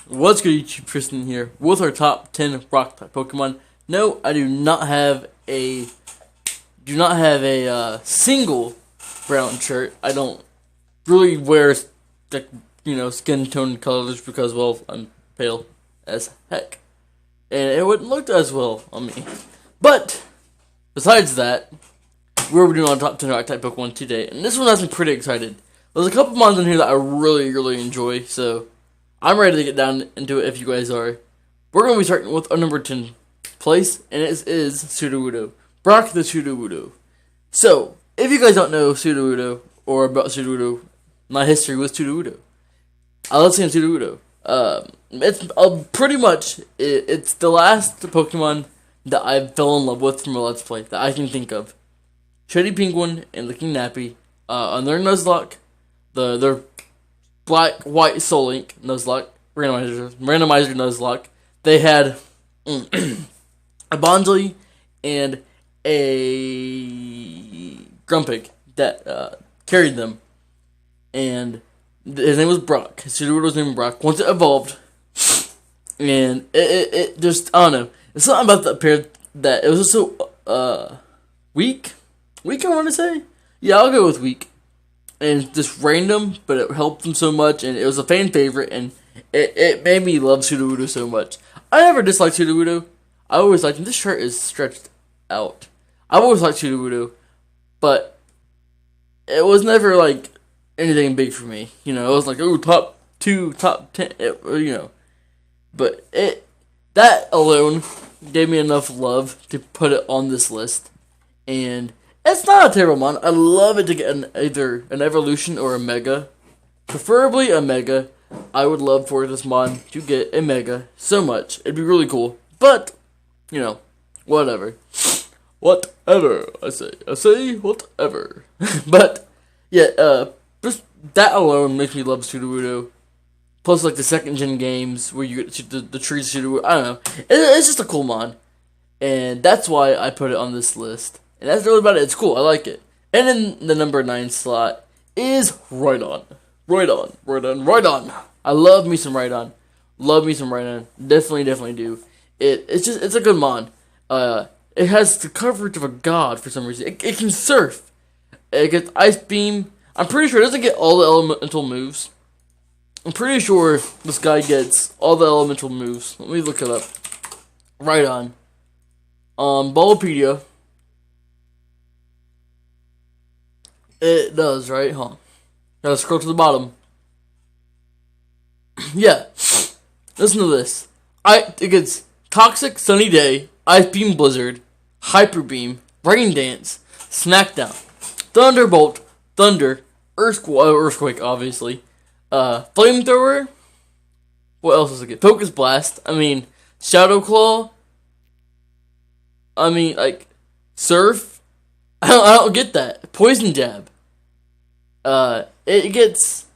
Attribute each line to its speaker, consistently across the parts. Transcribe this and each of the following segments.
Speaker 1: What's good, YouTube? Tristan here with our top 10 rock type Pokemon. No, I do not have a single brown shirt. I don't really wear the skin tone colors because, well, I'm pale as heck, and it wouldn't look as well on me. But besides that, we're doing our top 10 rock type Pokemon today, and this one has me pretty excited. There's a couple mons in here that I really enjoy, so I'm ready to get down into it if you guys are. We're going to be starting with our number 10 place, and it is Sudowoodo. Brock the Sudowoodo. So, if you guys don't know Sudowoodo, or about Sudowoodo, my history with Sudowoodo, I love saying Sudowoodo. It's pretty much, it's the last Pokemon that I fell in love with from a Let's Play that I can think of. Shady Penguin and Licking Nappy, on their Nuzlocke, their Black, White, Soul Link, Nuzlocke, randomizer Nuzlocke. They had a Bonsley and a Grumpig that carried them. And his name was Brock. His Sudowoodo's name was Brock. Once it evolved, and it just, I don't know. It's something about that pair that it was just so weak. Weak, I want to say? Yeah, I'll go with weak. And just random, but it helped them so much, and it was a fan favorite, and it made me love Sudowoodo so much. I never disliked Sudowoodo. I always liked him. This shirt is stretched out. I always liked Sudowoodo, but it was never like anything big for me. You know, it was like, oh, top 2, top 10, But that alone gave me enough love to put it on this list, and it's not a terrible mon. I love it to get either an evolution or a mega. Preferably a mega. I would love for this mon to get a mega so much. It'd be really cool. But, you know, whatever. Whatever, I say whatever. But, yeah, just that alone makes me love Sudowoodo. Plus, like, the second-gen games where you get the trees Sudowoodo. I don't know. It's just a cool mon. And that's why I put it on this list. And that's really about it. It's cool. I like it. And in the number 9 slot is Rhydon. Rhydon. I love me some Rhydon. Definitely do. It's a good mon. It has the coverage of a god for some reason. It can surf. It gets Ice Beam. I'm pretty sure it doesn't get all the elemental moves. I'm pretty sure this guy gets all the elemental moves. Let me look it up. Rhydon. Bulbapedia. It does, right? Huh. Gotta scroll to the bottom. Yeah. Listen to this. It gets Toxic Sunny Day, Ice Beam Blizzard, Hyper Beam, Rain Dance, Smackdown, Thunderbolt, Thunder, Earthquake, obviously, Flamethrower. What else does it get? Focus Blast. I mean, Shadow Claw. I mean, like, Surf. I don't get that. Poison Jab. It gets,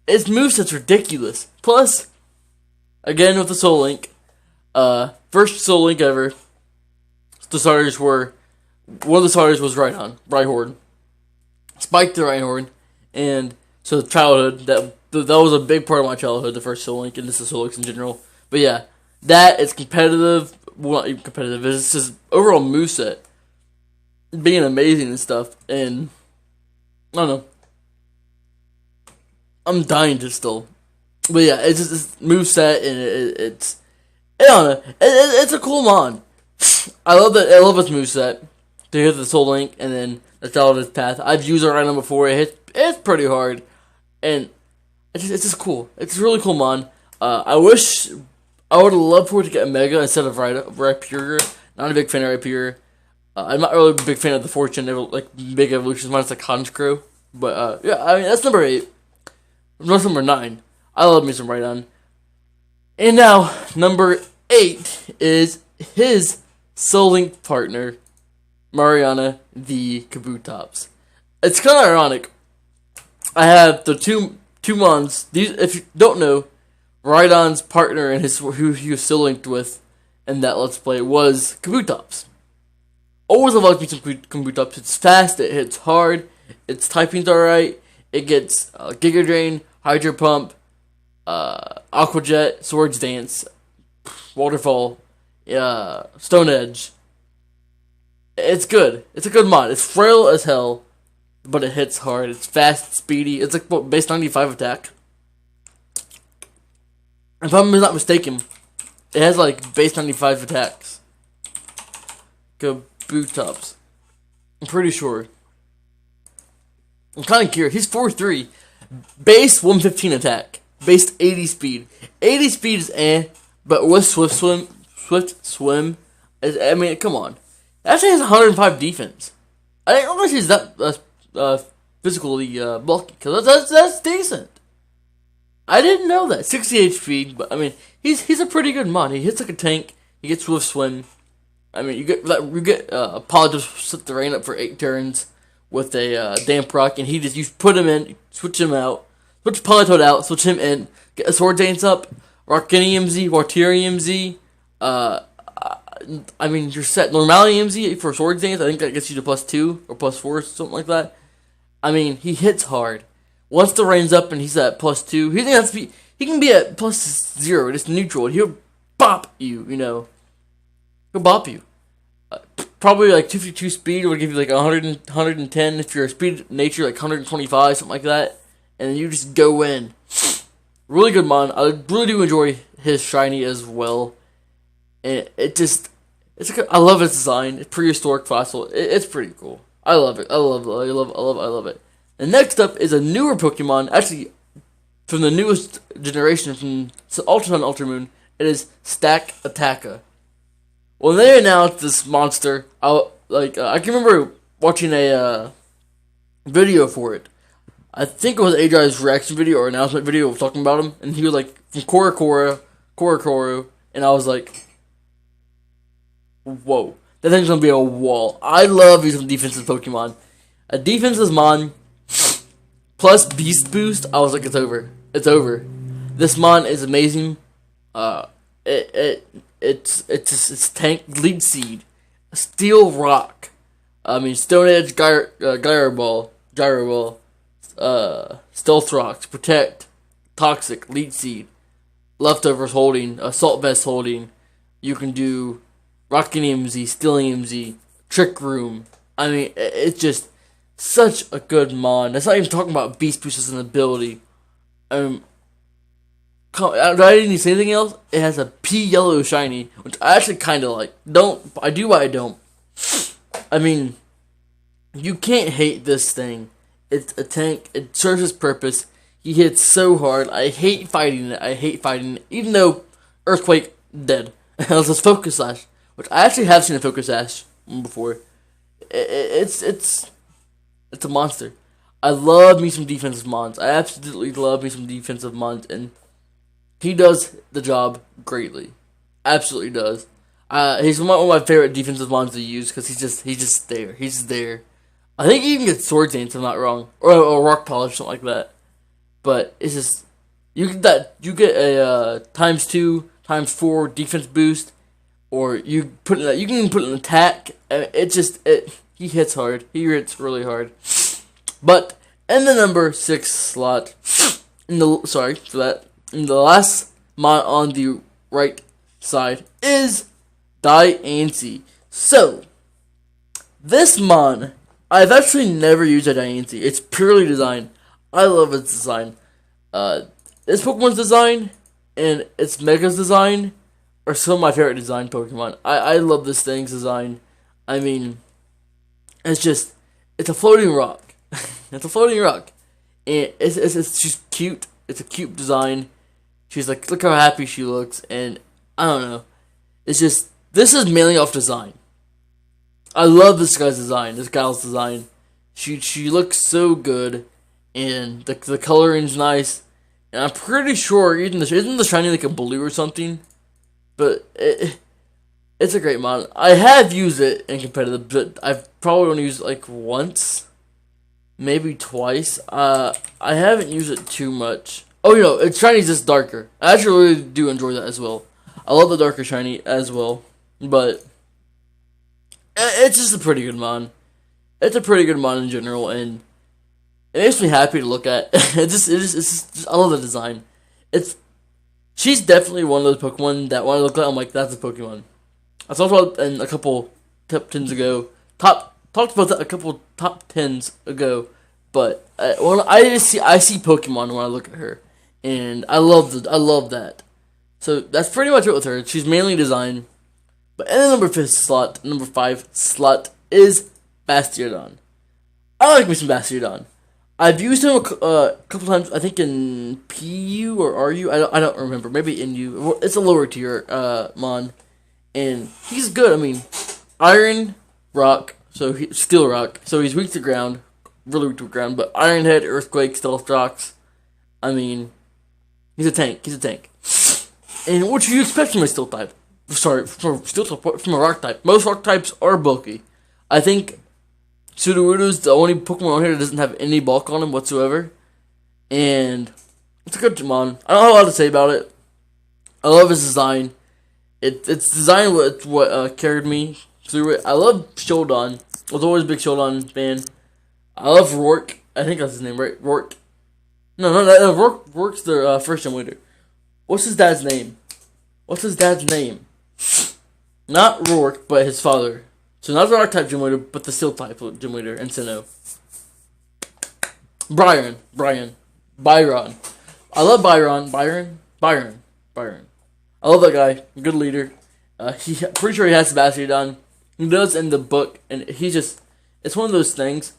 Speaker 1: its moveset's ridiculous. Plus, again with the Soul Link, first Soul Link ever. The starters were, one of the starters was Rhyhorn. Spike the Rhyhorn, and so childhood, that was a big part of my childhood, the first Soul Link, and this is Soul Links in general. But yeah, that is competitive, well, not even competitive, it's just overall moveset being amazing and stuff, and I don't know. I'm dying to still, but yeah, it's just this moveset, and I don't know. It's a cool mon. I love that. I love its moveset. To hit the Soul Link and then the childhood path. I've used it right now before. It's pretty hard, and it's just cool. It's a really cool mon. I wish I would have loved for it to get a mega instead of Rhyperior. Not a big fan of Rhyperior. I'm not really a big fan of the Fortune, like, big evolutions, minus like Honchkrow. But, yeah, I mean, that's number 8. That's number 9. I love me some Rhydon. And now, number 8 is his Soul Link partner, Mariana the Kabutops. It's kind of ironic. I have the two mons. These, if you don't know, Rhydon's partner and who he was Soul Linked with in that Let's Play was Kabutops. Always love me some Kabutops. It's fast, it hits hard, its typing's alright, it gets Giga Drain, Hydro Pump, Aqua Jet, Swords Dance, Waterfall, Stone Edge. It's good. It's a good mod. It's frail as hell, but it hits hard. It's fast, speedy. It's like what, base 95 attack. If I'm not mistaken, it has like base 95 attacks. Go boot tops. I'm pretty sure. I'm kind of curious. He's 4'3", base 115 attack, base 80 speed. 80 speed is but with swift swim. I mean, come on. Actually has 105 defense. I didn't realize he's that physically bulky, because that's decent. I didn't know that. 60 HP, but I mean, he's a pretty good mod. He hits like a tank. He gets swift swim. I mean, you get Apollo just set the rain up for 8 turns with a damp rock, and you put him in, switch him out, switch Polytoad out, switch him in, get a sword dance up, rock any EMZ, Water EMZ. I mean, you're set. Normality EMZ for sword dance. I think that gets you to +2 or +4, something like that. I mean, he hits hard. Once the rain's up and he's at +2, he can be at +0, just neutral, and he'll bop you, He'll bop you. Probably like 252 speed will give you like 110 if you're a speed nature, like 125, something like that. And then you just go in. Really good mod. I really do enjoy his shiny as well. And I love its design. It's prehistoric fossil. It's pretty cool. I love it. I love it. And next up is a newer Pokemon, actually from the newest generation, from Ultra Sun, Ultra Moon. It is Stack Attacka. When they announced this monster, I can remember watching a video for it. I think it was Ajai's reaction video or announcement video of talking about him, and he was like from Korokoru, and I was like, whoa, that thing's gonna be a wall. I love using defensive Pokemon. A defensive mon plus Beast Boost, I was like, it's over. It's over. This mon is amazing. It's Tank, Lead Seed, Steel Rock, Stone Edge, Gyro Ball, Stealth Rocks, Protect, Toxic, Lead Seed, Leftovers holding, Assault Vest holding. You can do Rockin' EMZ, Stealing EMZ, Trick Room. I mean, it's just such a good mon. That's not even talking about Beast Boost as an ability. Do I need to say anything else? It has a P yellow shiny, which I actually kind of like. I do, but I don't. I mean, you can't hate this thing. It's a tank. It serves its purpose. He hits so hard. I hate fighting it. Even though Earthquake dead. Let's just Focus Sash, which I actually have seen a Focus Sash before. It's a monster. I love me some defensive mons. I absolutely love me some defensive mons, and he does the job greatly. Absolutely does. He's one of my favorite defensive mons to use because he's just there. He's there. I think he even gets Sword Dance if I'm not wrong, or Rock Polish, something like that. But it's just you get a ×2, ×4 defense boost, or you can put an attack. He hits hard. He hits really hard. But in the number 6 slot, in the last mon on the right side is Diancie. So, this mon, I've actually never used a Diancie. It's purely design. I love its design. This Pokemon's design and its Mega's design are some of my favorite design Pokemon. I love this thing's design. I mean, it's a floating rock. It's a floating rock. And it's just cute. It's a cute design. She's like, look how happy she looks, and I don't know. It's just, this is mainly off design. I love this guy's design, this gal's design. She looks so good, and the coloring's nice, and I'm pretty sure, isn't the shiny like a blue or something? But it's a great mod. I have used it in competitive, but I've probably only used it like once, maybe twice. I haven't used it too much. Oh, its shiny is just darker. I actually really do enjoy that as well. I love the darker shiny as well, but it's just a pretty good mon. It's a pretty good mon in general, and it makes me happy to look at. I love the design. It's she's definitely one of those Pokemon that when I look at, I'm like, that's a Pokemon. I talked about in a couple top tens ago. Talked about that a couple top tens ago. But when I see Pokemon when I look at her, and I love that. So that's pretty much it with her. She's mainly designed. But in the number 5 slot is Bastiodon. I like me some Bastiodon. I've used him a couple times. I think in PU or RU. I don't remember. Maybe in U. It's a lower tier mon, and he's good. I mean, Iron Rock. Steel Rock. So he's weak to ground. Really weak to ground. But Iron Head, Earthquake, Stealth Rocks. I mean, he's a tank. And what do you expect from a Steel type? Sorry, from a Rock type. Most Rock types are bulky. I think Sudowoodo's the only Pokemon on here that doesn't have any bulk on him whatsoever. And it's a good Pokemon. I don't have a lot to say about it. I love his design. It's designed what carried me through it. I love Shieldon. I was always a big Shieldon fan. I love Rourke. I think that's his name, right? Rourke. No. Rourke's the first gym leader. What's his dad's name? Not Rourke, but his father. So not the Rock type gym leader, but the Steel type gym leader in Sinnoh. Byron. I love Byron. Byron. I love that guy. Good leader. Pretty sure he has Bastiodon. He does in the book, and it's one of those things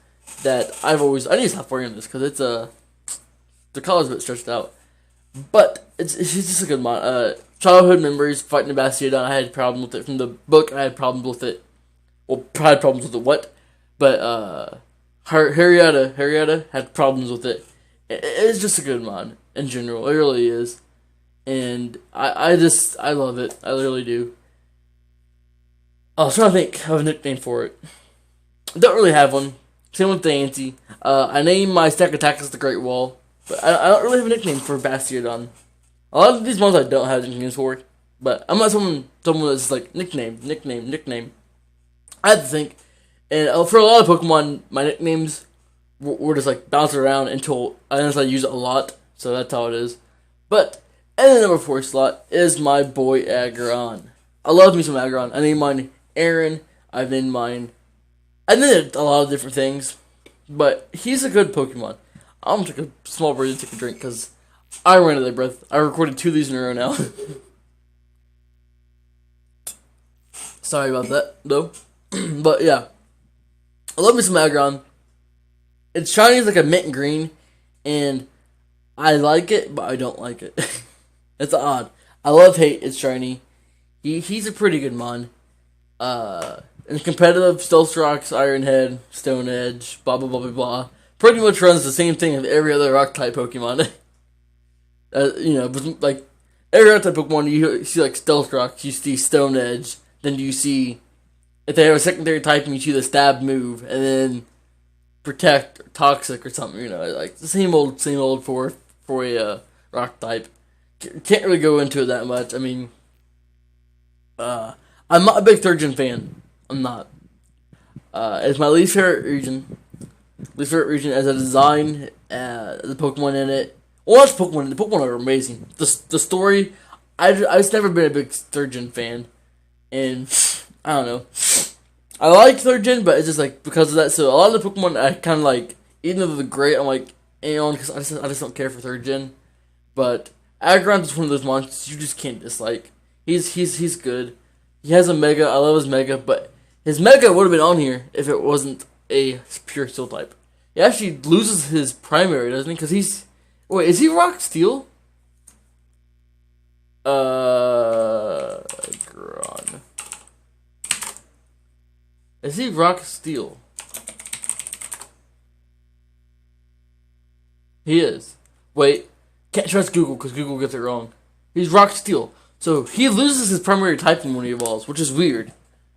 Speaker 1: that I need to stop wearing this because it's the collar's a bit stretched out. But he's just a good mod. Childhood memories fighting the Bastiodon. I had problems with it from the book. I had problems with it. Well, I had problems with it. What? But Harrietta had problems with it. It's just a good mod in general. It really is, and I love it. I really do. I was trying to think of a nickname for it. I don't really have one. Same with the Auntie. I named my stack attack as the Great Wall, but I don't really have a nickname for Bastiodon. A lot of these ones I don't have nicknames for, but I'm not someone that's like nickname. I had to think, and for a lot of Pokemon, my nicknames were just like bouncing around until I use it a lot, so that's how it is. But in the number 4 slot is my boy Aggron. I love me some Aggron. I named mine Aaron. I named a lot of different things, but he's a good Pokemon. I'm gonna take a small break to take a drink because I ran out of breath. I recorded 2 of these in a row now. Sorry about that, though. But yeah, I love me some Aggron. It's shiny as like a mint green, and I like it, but I don't like it. It's odd. I love hate it's shiny. He's a pretty good mon. In competitive, Stealth Rocks, Iron Head, Stone Edge, blah blah blah blah blah. Pretty much runs the same thing as every other Rock type Pokemon. But like every other type Pokemon, you see like Stealth Rocks, you see Stone Edge, then you see if they have a secondary type, you see the Stab move, and then Protect or Toxic or something. Like the same old for a Rock type. Can't really go into it that much. I mean, I'm not a big 3rd gen fan. I'm not. It's my least favorite region. Least favorite region as a design, the Pokemon in it. Well, not the Pokemon. The Pokemon are amazing. The story, I've just never been a big 3rd gen fan, and I don't know. I like 3rd gen, but it's just like because of that. So a lot of the Pokemon I kind of like, even though they're great, I'm like, because I just don't care for 3rd gen. But Aggron's just one of those monsters you just can't dislike. He's good. He has a Mega. I love his Mega, but his Mega would have been on here if it wasn't a pure Steel type. He actually loses his primary, doesn't he? Because wait, is he Rock Steel? Aggron. Is he Rock Steel? He is. Wait, can't trust Google because Google gets it wrong. He's Rock Steel. So he loses his primary typing when he evolves, which is weird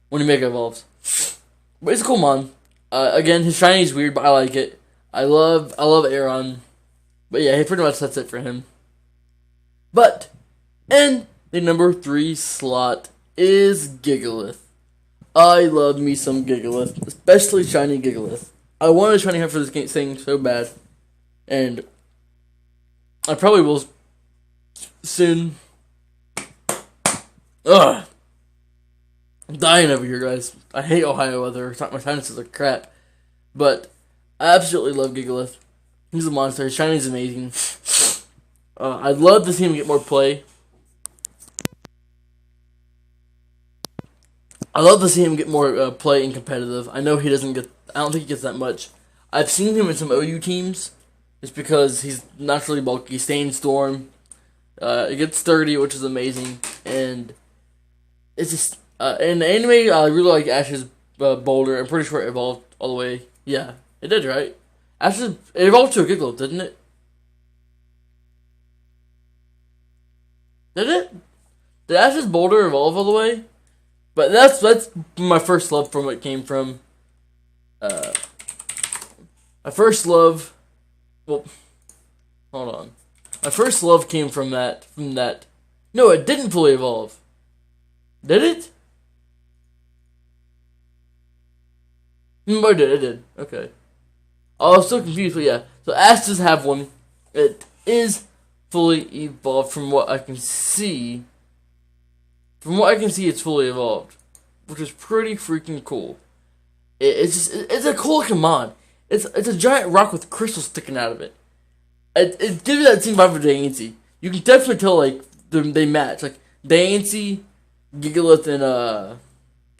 Speaker 1: when he Mega evolves. But it's a cool mon. Again, his shiny is weird, but I like it. I love Aeron. But yeah, pretty much that's it for him. But in the number 3 slot is Gigalith. I love me some Gigalith, especially shiny Gigalith. I wanted a shiny hunt for this thing so bad, and I probably will soon. Ugh. I'm dying over here, guys. I hate Ohio weather. My sinuses are crap. But I absolutely love Gigalith. He's a monster. His shiny is amazing. I'd love to see him get more play. I love to see him get more play in competitive. I know he doesn't get. I don't think he gets that much. I've seen him in some OU teams, just because he's naturally bulky. Stain Storm. It gets sturdy, which is amazing, and it's just in the anime. I really like Ash's boulder. I'm pretty sure it evolved all the way. Yeah, it did, right? Ash's it evolved to a Gigalith, didn't it? Did it? Did Ash's boulder evolve all the way? But that's my first love from it came from. My first love. Well, hold on. My first love came from that. No, it didn't fully evolve. Did it? I did. It did. Okay. I was so confused, but yeah. So Ash does have one. It is fully evolved from what I can see. From what I can see, it's fully evolved, which is pretty freaking cool. It's a cool looking mod. It's a giant rock with crystals sticking out of it. It gives you that same vibe of Dainty. You can definitely tell like they match. Like Dainty, Gigalith, and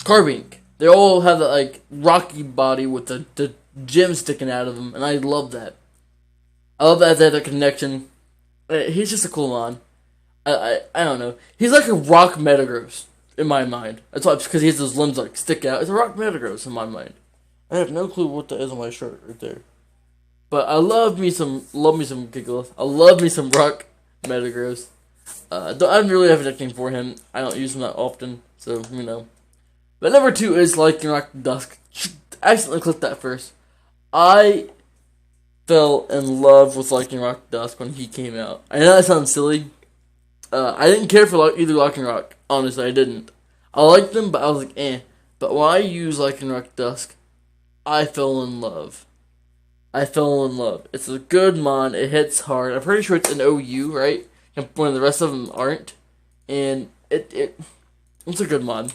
Speaker 1: Carbink. They all have that like rocky body with the gem sticking out of them, and I love that. I love that they have that connection. He's just a cool mod. I don't know. He's like a rock Metagross in my mind. That's why, because he has those limbs like stick out. It's a rock Metagross in my mind. I have no clue what that is on my shirt right there. But I love me some Gigalith. I love me some rock Metagross. I don't really have a nickname for him. I don't use him that often, so you know. But number 2 is Lycanroc Dusk. I accidentally clicked that first. I fell in love with Lycanroc Dusk when he came out. I know that sounds silly. I didn't care for either Lycanroc. Honestly, I didn't. I liked them, but I was like, eh. But when I used Lycanroc Dusk, I fell in love. It's a good mon. It hits hard. I'm pretty sure it's an OU, right? When the rest of them aren't. And it's a good mon.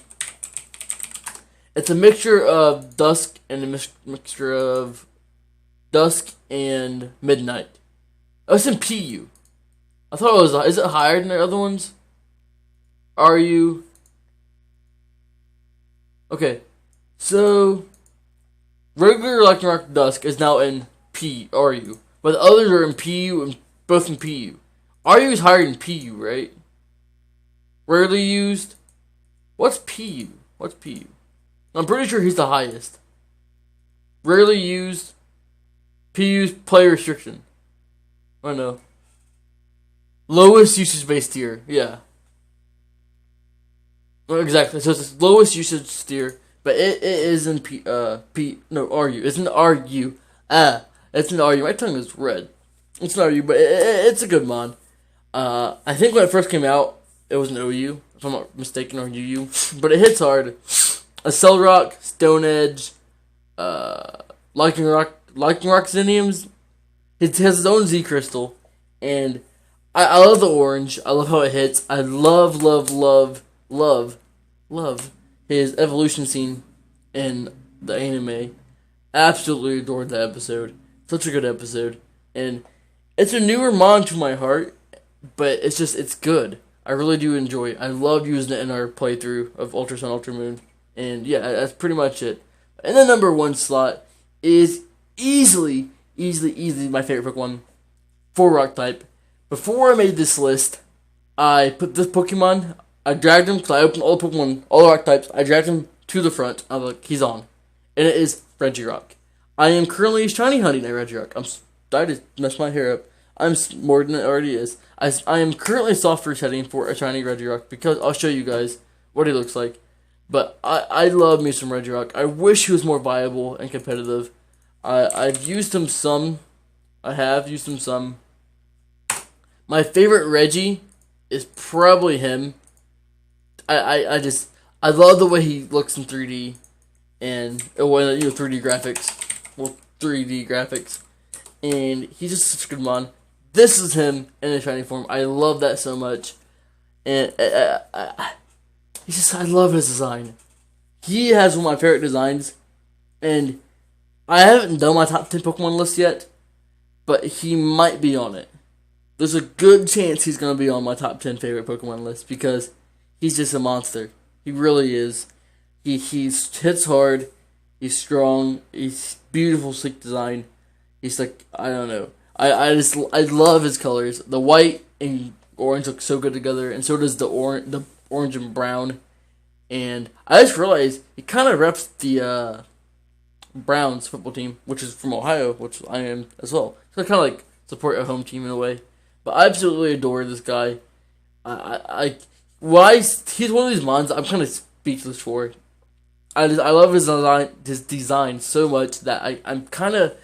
Speaker 1: It's a mixture of Dusk and a mixture of Dusk and Midnight. Oh, it's in PU. I thought it was. Is it higher than the other ones? Are you? Okay, so regular Lycanroc Dusk is now in RU, but the others are in PU and both in PU. RU is higher than PU, right? Rarely used. What's PU? I'm pretty sure he's the highest. Rarely used. PU's play restriction. I know. Lowest usage based tier, yeah. Well, exactly. So it's the lowest usage tier, but it is in RU. It's in RU. It's in RU. My tongue is red. It's an RU, but it's a good mod. I think when it first came out, it was an OU, if I'm not mistaken, or UU. But it hits hard. A Cellrock, Stone Edge, Lycanroc Zinniums. It has its own Z Crystal, and I love the orange. I love how it hits. I love his evolution scene in the anime. Absolutely adored that episode. Such a good episode. And it's a newer mon to my heart, but it's good. I really do enjoy it. I love using it in our playthrough of Ultra Sun, Ultra Moon. And yeah, that's pretty much it. And the number 1 slot is easily my favorite Pokemon for Rock type. Before I made this list, I put this Pokemon, I dragged him, because I opened all the Pokemon, all the Rock types, I dragged him to the front. I was like, he's on. And it is Regirock. I am currently shiny hunting a Regirock. I just messed my hair up. I'm more than it already is. I am currently soft resetting for a shiny Regirock, because I'll show you guys what he looks like. But I love me some Regirock. I wish he was more viable and competitive. I've used him some. I have used him some. My favorite Reggie is probably him. I love the way he looks in 3D and 3D graphics. Well, 3D graphics. And he's just such a good mon. this is him in a shiny form. I love that so much. And I love his design. He has one of my favorite designs. And I haven't done my top 10 Pokemon list yet, but he might be on it. There's a good chance he's going to be on my top 10 favorite Pokemon list because he's just a monster. He really is. He hits hard. He's strong. He's beautiful, sleek design. He's like, I don't know. I love his colors. The white and orange look so good together, and so does the orange and brown. And I just realized he kind of reps the Browns football team, which is from Ohio, which I am as well. So I kind of like support a home team in a way. But I absolutely adore this guy. He's one of these mons I'm kind of speechless for. I love his design so much that I'm kind of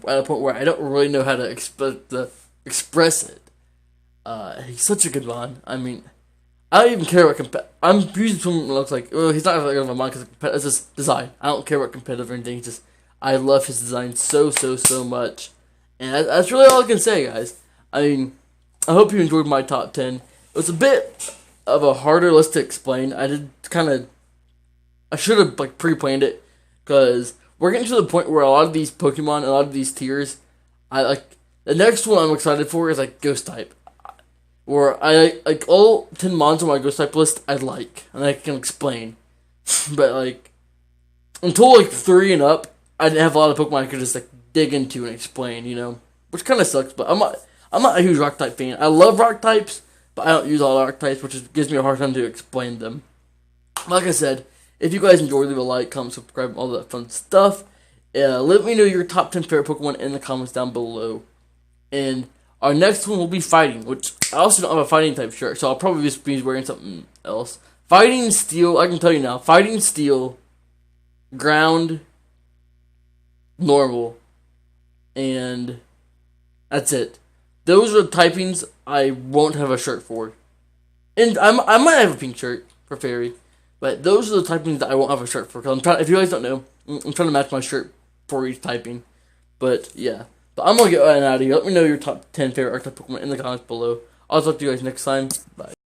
Speaker 1: at a point where I don't really know how to express it. He's such a good mon. I mean, I don't even care what I'm using someone that looks like. He's not like a mon because it's just design. I don't care what competitive or anything. It's just I love his design so much, and that's really all I can say, guys. I mean, I hope you enjoyed my top 10. It was a bit of a harder list to explain. I should have like pre-planned it because we're getting to the point where a lot of these Pokemon, a lot of these tiers, I like. The next one I'm excited for is like Ghost type, where I like all 10 mons on my Ghost type list I like and I can explain, but like until like 3 and up, I didn't have a lot of Pokemon I could just like dig into and explain, which kind of sucks. But I'm not a huge Rock type fan. I love Rock types, but I don't use all Rock types, which gives me a hard time to explain them. Like I said, if you guys enjoyed, leave a like, comment, subscribe, all that fun stuff. Let me know your top 10 favorite Pokemon in the comments down below. And our next one will be fighting, which I also don't have a fighting type shirt, so I'll probably just be wearing something else. Fighting Steel, I can tell you now, Fighting Steel, Ground, Normal, and that's it. Those are the typings I won't have a shirt for. And I might have a pink shirt for Fairy. But those are the typings that I won't have a shirt for. If you guys don't know, I'm trying to match my shirt for each typing. But yeah. But I'm going to get out of here. Let me know your top 10 favorite Archetype Pokemon in the comments below. I'll talk to you guys next time. Bye.